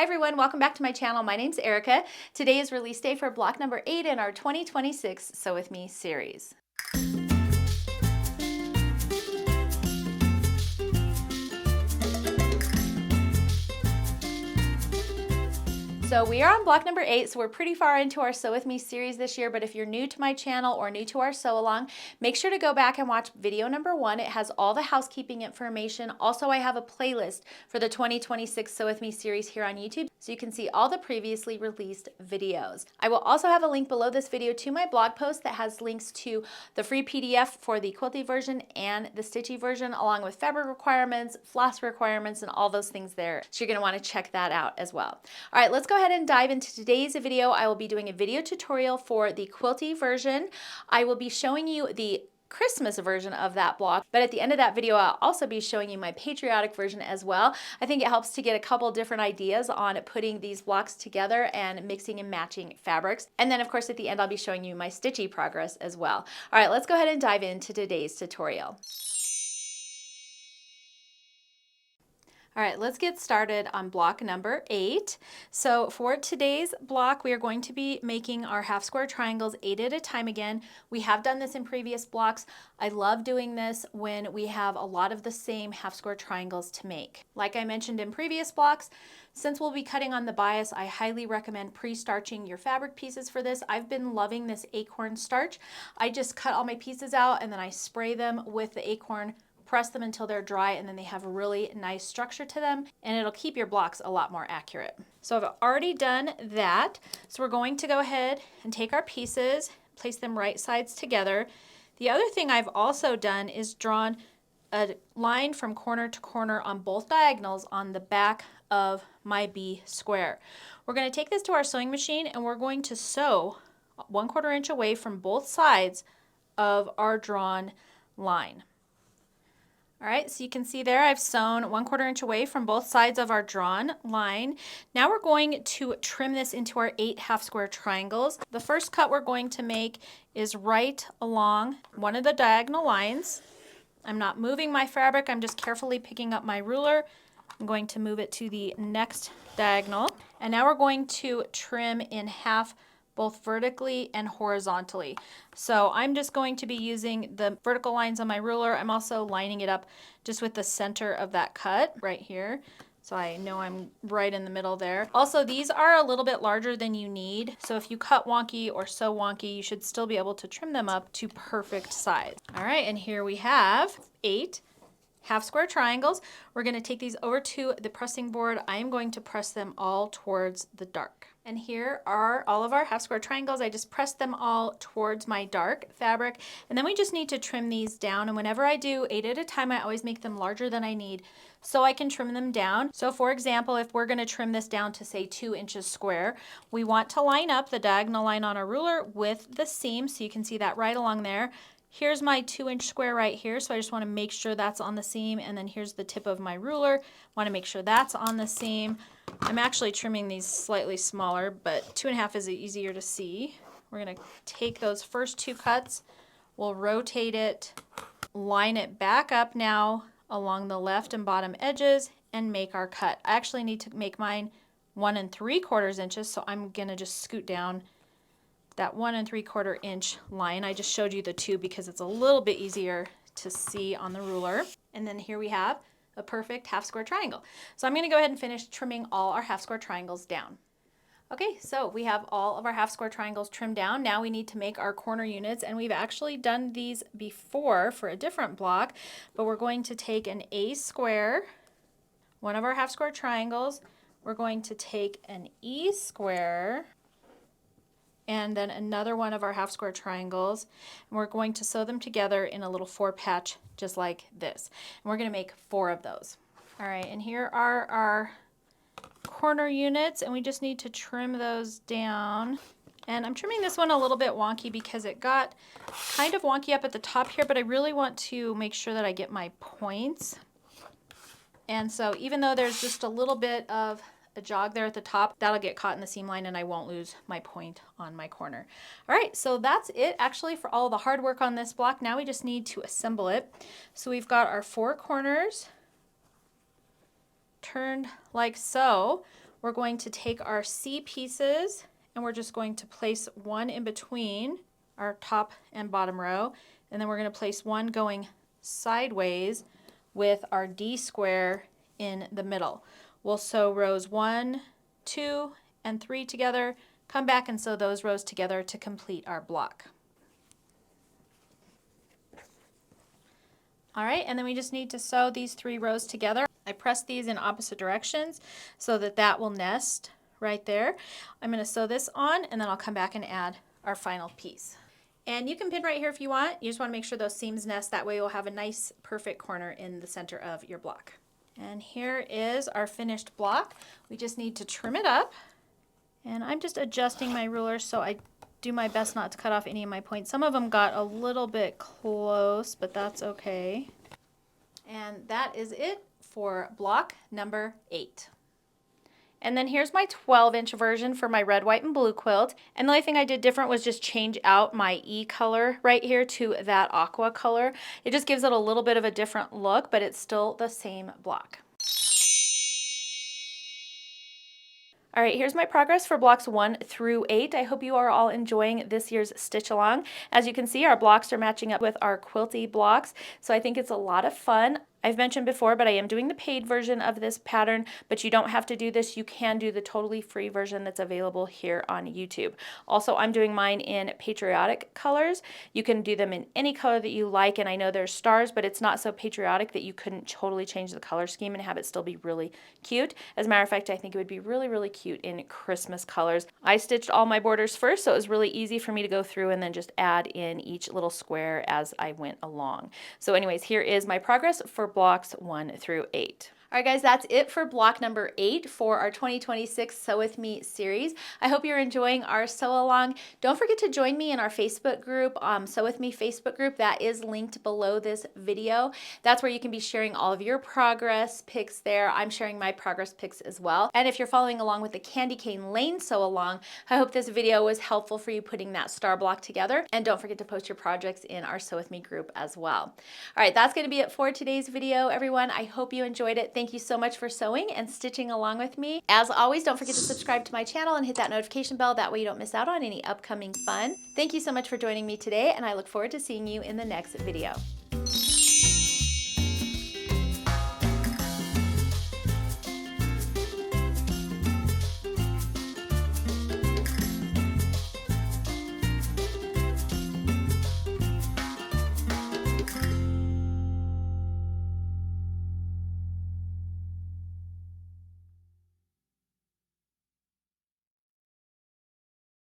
Hi everyone, welcome back to my channel. My name's Erica. Today is release day for block number 8 in our 2026 Sew With Me series. So we are on block number 8, so we're pretty far into our Sew With Me series this year, but if you're new to my channel or new to our sew along, make sure to go back and watch video number 1. It has all the housekeeping information. Also, I have a playlist for the 2026 Sew With Me series here on YouTube, so you can see all the previously released videos. I will also have a link below this video to my blog post that has links to the free PDF for the Quilty version and the Stitchy version, along with fabric requirements, floss requirements, and all those things there. So you're going to want to check that out as well. All right, let's go ahead and dive into today's video. I will be doing a video tutorial for the Quilty version. I will be showing you the Christmas version of that block, but at the end of that video I'll also be showing you my patriotic version as well. I think it helps to get a couple different ideas on putting these blocks together and mixing and matching fabrics. And then of course at the end I'll be showing you my stitchy progress as well. All right, let's go ahead and dive into today's tutorial. All right, let's get started on block number 8. So for today's block, we are going to be making our half square triangles 8 at a time again. We have done this in previous blocks. I love doing this when we have a lot of the same half square triangles to make. Like I mentioned in previous blocks, since we'll be cutting on the bias, I highly recommend pre-starching your fabric pieces for this. I've been loving this acorn starch. I just cut all my pieces out and then I spray them with the acorn, press them until they're dry, and then they have a really nice structure to them, and it'll keep your blocks a lot more accurate. So I've already done that. So we're going to go ahead and take our pieces, place them right sides together. The other thing I've also done is drawn a line from corner to corner on both diagonals on the back of my B square. We're going to take this to our sewing machine and we're going to sew 1/4 inch away from both sides of our drawn line. All right, so you can see there I've sewn 1/4 inch away from both sides of our drawn line. Now we're going to trim this into our 8 half square triangles. The first cut we're going to make is right along one of the diagonal lines. I'm not moving my fabric, I'm just carefully picking up my ruler. I'm going to move it to the next diagonal. And now we're going to trim in half both vertically and horizontally. So I'm just going to be using the vertical lines on my ruler. I'm also lining it up just with the center of that cut right here. So I know I'm right in the middle there. Also, these are a little bit larger than you need. So if you cut wonky or sew wonky, you should still be able to trim them up to perfect size. All right, and here we have 8 half square triangles. We're going to take these over to the pressing board. I am going to press them all towards the dark. And here are all of our half square triangles. I just pressed them all towards my dark fabric. And then we just need to trim these down. And whenever I do 8 at a time, I always make them larger than I need so I can trim them down. So for example, if we're going to trim this down to say 2 inches square, we want to line up the diagonal line on our ruler with the seam. So you can see that right along there. Here's my 2 inch square right here, so I just want to make sure that's on the seam, and then here's the tip of my ruler. Want to make sure that's on the seam. I'm actually trimming these slightly smaller, but 2.5 is easier to see. We're going to take those first 2 cuts, we'll rotate it, line it back up now along the left and bottom edges, and make our cut. I actually need to make mine 1 3/4 inches, so I'm going to just scoot down that 1 3/4 inch line. I just showed you the 2 because it's a little bit easier to see on the ruler. And then here we have a perfect half square triangle. So I'm going to go ahead and finish trimming all our half square triangles down. Okay, so we have all of our half square triangles trimmed down. Now we need to make our corner units, and we've actually done these before for a different block, but we're going to take an A square, one of our half square triangles. We're going to take an E square, and then another one of our half square triangles, and we're going to sew them together in a little 4 patch just like this. And we're going to make 4 of those. All right, and here are our corner units, and we just need to trim those down. And I'm trimming this one a little bit wonky because it got kind of wonky up at the top here, but I really want to make sure that I get my points. And so even though there's just a little bit of a jog there at the top, that'll get caught in the seam line and I won't lose my point on my corner. All right, so that's it actually for all the hard work on this block. Now we just need to assemble it. So we've got our 4 corners turned like so. we're going to take our C pieces and we're just going to place one in between our top and bottom row, and then we're going to place one going sideways with our D square in the middle. We'll sew rows 1, 2, and 3 together, come back and sew those rows together to complete our block. All right, and then we just need to sew these 3 rows together. I press these in opposite directions so that that will nest right there. I'm going to sew this on, and then I'll come back and add our final piece. And you can pin right here if you want. You just want to make sure those seams nest. That way you'll have a nice perfect corner in the center of your block. And here is our finished block. We just need to trim it up. And I'm just adjusting my ruler so I do my best not to cut off any of my points. Some of them got a little bit close, but that's okay. And that is it for block number 8. And then here's my 12-inch version for my red, white, and blue quilt. And the only thing I did different was just change out my E color right here to that aqua color. It just gives it a little bit of a different look, but it's still the same block. All right, here's my progress for blocks 1 through 8. I hope you are all enjoying this year's stitch along. As you can see, our blocks are matching up with our Quilty blocks, so I think it's a lot of fun. I've mentioned before, but I am doing the paid version of this pattern, but you don't have to do this. You can do the totally free version that's available here on YouTube. Also, I'm doing mine in patriotic colors. You can do them in any color that you like, and I know there's stars, but it's not so patriotic that you couldn't totally change the color scheme and have it still be really cute. As a matter of fact, I think it would be really, really cute in Christmas colors. I stitched all my borders first, so it was really easy for me to go through and then just add in each little square as I went along. So anyways, here is my progress for blocks 1 through 8. All right, guys, that's it for block number 8 for our 2026 Sew With Me series. I hope you're enjoying our sew along. Don't forget to join me in our Facebook group, Sew With Me Facebook group. That is linked below this video. That's where you can be sharing all of your progress pics there. I'm sharing my progress pics as well. And if you're following along with the Candy Cane Lane sew along, I hope this video was helpful for you putting that star block together. And don't forget to post your projects in our Sew With Me group as well. All right, that's going to be it for today's video, everyone. I hope you enjoyed it. Thank you so much for sewing and stitching along with me. As always, don't forget to subscribe to my channel and hit that notification bell. That way you don't miss out on any upcoming fun. Thank you so much for joining me today, and I look forward to seeing you in the next video.